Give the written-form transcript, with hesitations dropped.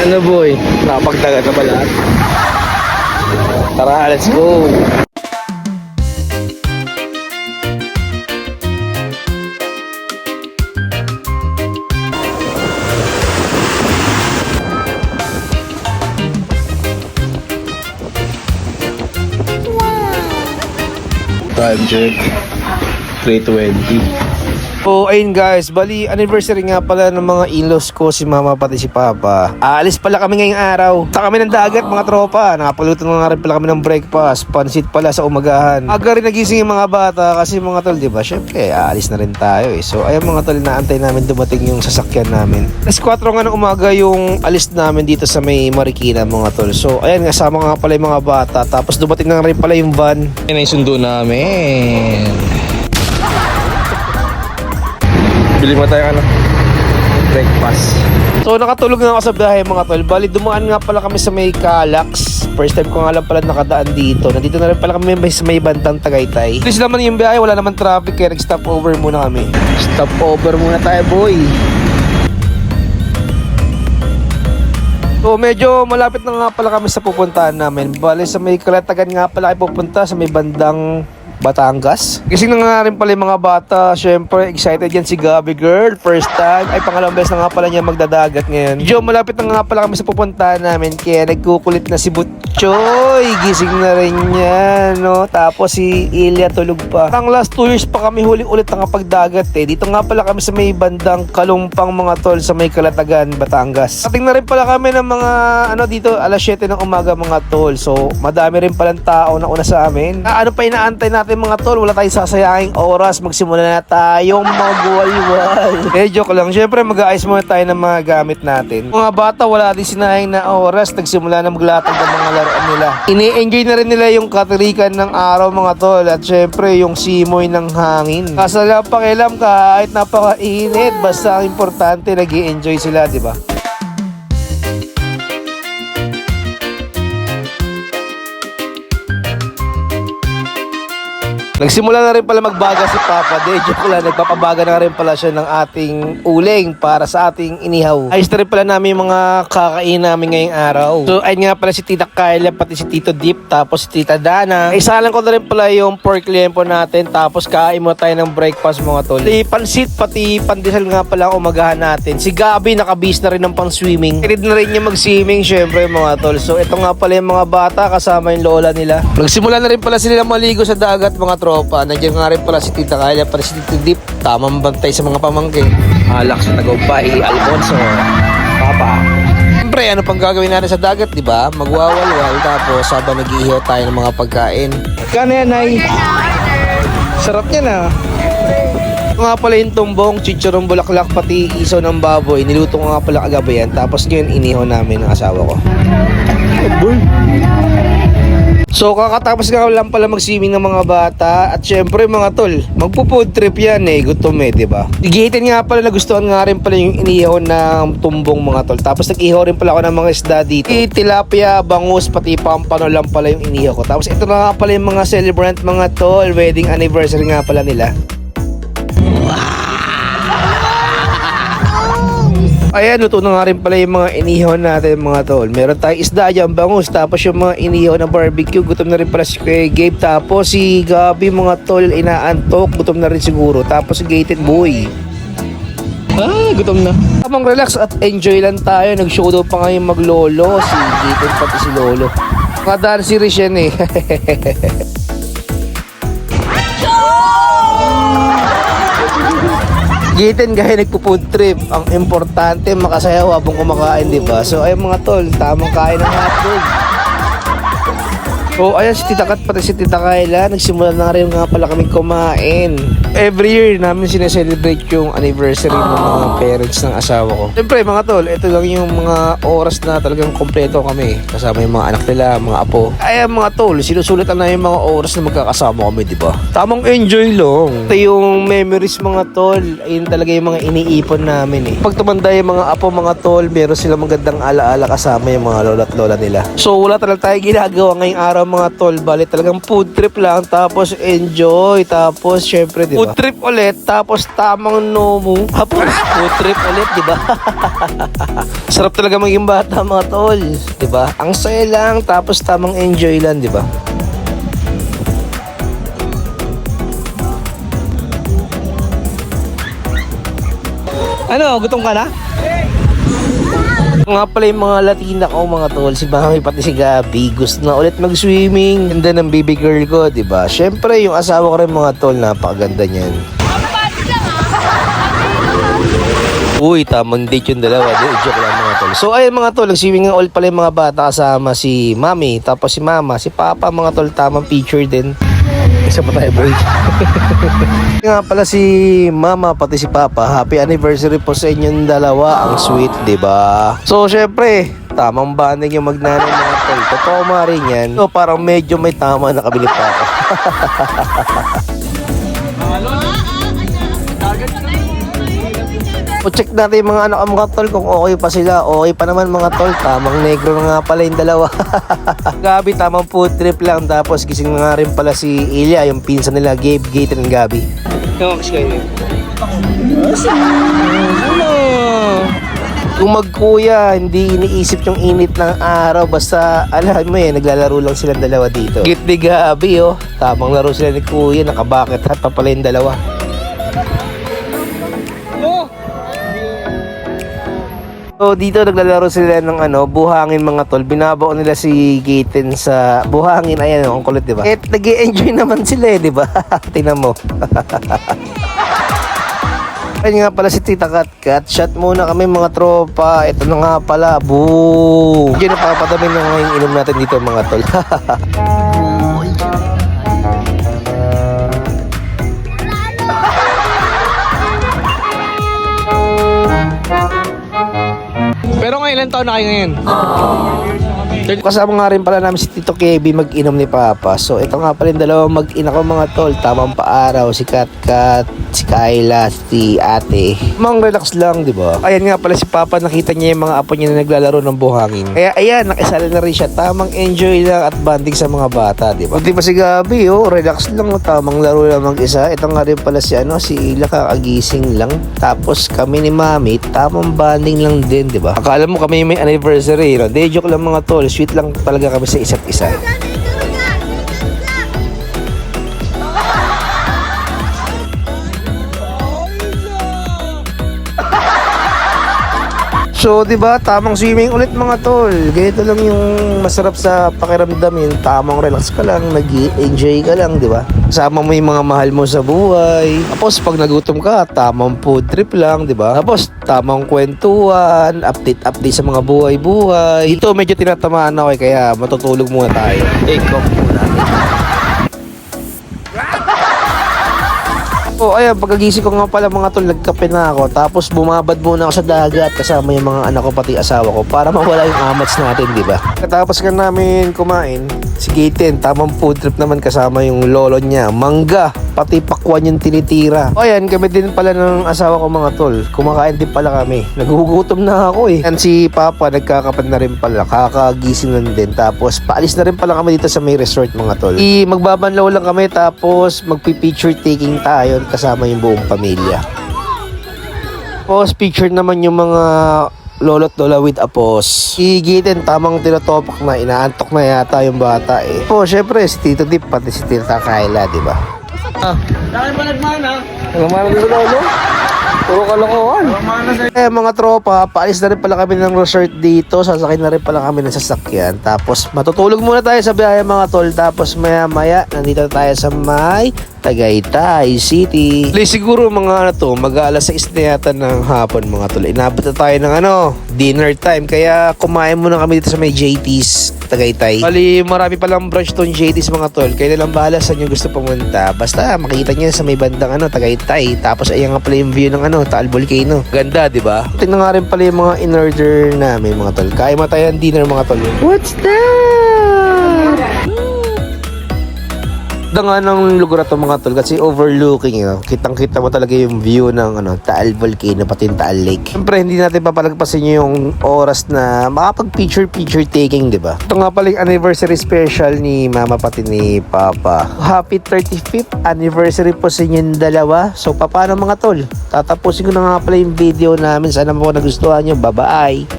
Ano boy? Nakapagdagat na pala. Tara, let's go! Time check 3:20. So ayun guys, bali anniversary nga pala ng mga in-laws ko, si mama pati si papa. Aalis pala kami ngayong araw. Punta kami ng dagat mga tropa. Nakapuluto na nga rin pala kami ng breakfast. Pansit pala sa umagahan. Aga rin nagising yung mga bata kasi mga tol, diba? Syempre, aalis na rin tayo eh. So ayun mga tol, naantay namin dumating yung sasakyan namin. Alas 4 nga ng umaga yung alis namin dito sa may Marikina mga tol. So ayan, kasama nga pala yung mga bata. Tapos dumating na rin pala yung van. Yan ay sundo namin. Bili mo tayo breakfast. So nakatulog na ako sa biyahe mga tol. Bali dumaan nga pala kami sa may Calax. First time ko nga lang pala nakadaan dito. Nandito na rin pala kami sa may bandang Tagaytay. Please naman yung biyahe, wala naman traffic kaya nag-stop over muna kami. Stop over muna tayo boy. So medyo malapit na nga pala kami sa pupuntahan namin. Bali sa may Kalatagan nga pala kayo pupunta sa may bandang Batangas. Kasi na nga rin pala yung mga bata. Syempre, excited yan si Gabi girl. First time. Ay, pangalawang beses na nga pala niya magdadagat ngayon. Medyo malapit na nga pala kami sa pupuntahan namin. Kaya nagkukulit na si Butchoy. Gising na rin yan, no? Tapos si Ilya tulog pa. Ang last 2 years pa kami huli ulit nakapagdagat eh. Dito nga pala kami sa may bandang Kalumpang mga tol sa may Kalatagan, Batangas. Ating na rin pala kami ng mga dito alas 7 ng umaga mga tol. So, madami rin palang tao na una sa amin. Ano pa inaantay natin mga tol, wala tayong sasayanging oras, magsimula na tayong magwalwal. Joke lang, syempre mag-aayos muna tayo ng mga gamit natin. Mga bata, wala din sinayang na oras, nagsimula na maglatag ng mga laruan nila. Ini-enjoy na rin nila yung katirikan ng araw mga tol, at syempre yung simoy ng hangin. Kasala pakialam kahit napakainit, basta ang importante nag-i-enjoy sila, di ba? Nagsimula na rin pala magbaga si Papa. Joke lang, nagpapabaga na rin pala siya ng ating uling para sa ating inihaw. Ayos na rin pala namin yung mga kakain namin ngayong araw. So ayun nga pala si Tita Kyla, pati si Tito Dip, tapos si Tita Dana. Isalan ko na rin pala yung pork liempo natin, tapos kain mo tayo ng breakfast mga tol. Pati pansit, pati pandesal nga pala ang umagahan natin. Si Gabi nakabis na rin ng pang swimming. Pinid na rin niya mag-swimming syempre mga tol. So ito nga pala yung mga bata kasama yung lola nila. Nagsimula na rin pala sila maligo sa dagat mga tropa. Nandiyan nga rin pala si Tita Kyla, pala si Tito Dip. Tamang bantay sa mga pamangkin. Alak sa Tagumpay, Alfonso, Papa. Siyempre, ano pang gagawin natin sa dagat, di ba? Magwawalwal, tapos habang nag-iihaw tayo ng mga pagkain. Kano yan, Nay? Sarap niya na. Ito nga pala yung tumbong, chichurong bulaklak, pati isaw ng baboy. Niluto ko nga pala kagabi yan. Tapos ngayon, inihaw namin ng asawa ko. So kakatapos nga lang pala mag-swimming ng mga bata. At syempre mga tol, magpo-food trip yan eh, gutom eh, diba? Gigitin nga pala, nagustuhan nga rin pala yung inihaw ng tumbong mga tol. Tapos nag-ihaw rin pala ako ng mga isda dito, tilapia, bangus, pati pampano lang pala yung inihaw ko. Tapos ito na nga pala yung mga celebrant mga tol, wedding anniversary nga pala nila. Ayan, luto na nga rin pala yung mga inihaw natin mga tol. Meron tayong isda dyan, bangus. Tapos yung mga inihaw na barbecue. Gutom na rin pala si Gabe. Tapos si Gabi mga tol, inaantok. Gutom na rin siguro. Tapos si Gated Boy. Gutom na. Tamang relax at enjoy lang tayo. Nag-show daw pa ngayon maglolo. Si Gated pati si Lolo. Mga dancy rin siya eh. Gitin gaya nagpo-food trip. Ang importante makasayaw habang kumakain, di ba? So ayun mga tol, tamang kain ng hotdog. So ayan si Tita Kat pati si Tita Kyla, nagsimula na rin nga pala kami kumain. Every year namin sineselebrate yung anniversary ng mga parents ng asawa ko. Siyempre mga tol, ito lang yung mga oras na talagang kompleto kami. Kasama yung mga anak nila, mga apo. Ayan mga tol, sinusulitan na yung mga oras na magkakasama kami, di ba? Tamang enjoy lang. Ito yung memories mga tol, ayun talaga yung mga iniipon namin eh. Pag tumanda yung mga apo mga tol, meron silang magandang alaala kasama yung mga lola at lola nila. So wala talaga tayo ginagawa ngayong araw mga tol. Bali talagang food trip lang, tapos enjoy, tapos syempre, di ba? Food trip ulit, tapos tamang nomu. Tapos food trip ulit, di ba? Sarap talaga maging bata mga tol, di ba? Ang saya lang, tapos tamang enjoy lang, di ba? Ano, gutom ka na? Nga pala yung mga Latina ko mga tol, si Mami pati si Gabi, gusto na ulit mag-swimming. Ganda ng baby girl ko, diba? Syempre, yung asawa ko rin mga tol, napakaganda niyan. Uy, tamang date yung dalawa. Joke lang mga tol. So ayun mga tol, nag-swimming nga ulit pala yung mga bata kasama si Mami, tapos si Mama, si Papa mga tol, tamang picture din. Isa pa tayo break. Nga pala si Mama pati si Papa, happy anniversary po sa inyong dalawa. Ang sweet, diba? So syempre, tamang bonding yung magnanay mga tol. Totoo mga rin yan. So parang medyo may tama na kabili pa ako. O check natin yung mga anak mga tol kung okay pa sila. Okay pa naman mga tol. Tamang negro na nga pala yung dalawa. Gabi, tamang food trip lang. Tapos gising na nga rin pala si Ilya, yung pinsan nila, Gabe, Gaten, and Gabi. Kung magkuya, hindi iniisip yung init ng araw. Basta, alam mo naglalaro lang silang dalawa dito. Git ni Gabi, oh. Tamang laro sila ni kuya. Nakabucket hat pa pala yung dalawa. So dito naglalaro sila ng buhangin mga tol. Binabaon nila si Gaten sa buhangin. Ayan, ang kulit, diba? Eh, nag-i-enjoy naman sila eh, diba? Tingnan mo. Ayun nga pala si Tita Katkat. Shot muna kami mga tropa. Ito na nga pala. Boom! Yun, napapadami na ngayon inom natin dito mga tol. Pero ngayon, ilang taon na kayo ngayon? Kasama nga rin pala namin si Tito Kevin mag-inom ni Papa. So ito nga pala yung dalawang mag-ina ko mga tol. Tamang paaraw, si Katkat, si Kayla, si Ate. Mang relax lang, di ba? Ayan nga pala si Papa, nakita niya yung mga apo niya na naglalaro ng buhangin. Kaya ayan, nakisali na rin siya. Tamang enjoy lang at bonding sa mga bata, di ba? Di ba si Gabi, relax lang, tamang laro lang mag-isa. Ito nga rin pala si si Ila, kakagising lang. Tapos kami ni Mami, tamang bonding lang din, di ba? Akala mo kami may anniversary, no? De joke lang mga tol. Sweet lang talaga kami sa isa't isa. So, 'di ba, tamang swimming ulit mga tol. Ganito lang yung masarap sa pakiramdam, yung tamang relax ka lang, nag-enjoy ka lang, 'di ba? Kasama mo yung mga mahal mo sa buhay. Tapos pag nagutom ka, tamang food trip lang, 'di ba? Tapos tamang kwentuhan, update sa mga buhay-buhay. Dito medyo tinatamaan ako kaya matutulog muna tayo. Take off muna. Oh, ayan, pagkagising ko nga pala mga tol, nagkape na ako. Tapos bumabad muna ako sa dagat kasama yung mga anak ko pati asawa ko para mawala yung amats natin, di ba? Katapos ka namin kumain, si Gaten, tamang food trip naman kasama yung lolo niya. Mangga, pati pakwan yung tinitira. O ayan, kami din pala ng asawa ko mga tol. Kumakain din pala kami. Nagugutom na ako eh. Yan si Papa, nagkakapan na rin pala. Kakagising na din. Tapos paalis na rin pala kami dito sa may resort mga tol. Magbabanlaw lang kami tapos magpi-picture taking tayo kasama yung buong pamilya. Tapos picture naman yung mga lolo't lola with apos. Igitin, tamang tinatopak na, inaantok na yata yung bata eh. Po, syempre si Tito Dip pati si Tita Kayla, di ba? Dahil ba nagmana? Nagmana din lolo? Puro kalokohan. Mga tropa, paalis na rin pala kami ng resort dito. Sasakay na rin pala kami ng sasakyan. Tapos matutulog muna tayo sa biyahe mga tol. Tapos maya maya, nandito tayo sa may Tagaytay City. Siguro mga mag-aalas 6 na yata ng hapon mga tol. Inabot na tayo ng dinner time. Kaya kumain muna kami dito sa may JT's Tagaytay. Bali, marami palang branch tong JT's mga tol. Kaya nalang bahala saan nyo gusto pumunta. Basta makikita nyo sa may bandang Tagaytay. Tapos ayan nga pala yung view ng Taal Volcano. Ganda, di ba? Tingnan nga rin pala yung mga in-order namin mga tol. Kaya matayan dinner mga tol. What's that? Ganda nga ng lugar na to mga tol kasi overlooking, kitang-kita mo talaga yung view ng Taal Volcano pati yung Taal Lake. Siyempre hindi natin papalagpasin yung oras na makapag-picture taking, di ba? Ito nga pala yung anniversary special ni Mama pati ni Papa. Happy 35th anniversary po sa inyong dalawa. So paano mga tol? Tatapusin ko na nga pala yung video namin. Sana po nagustuhan nyo. Bye-bye!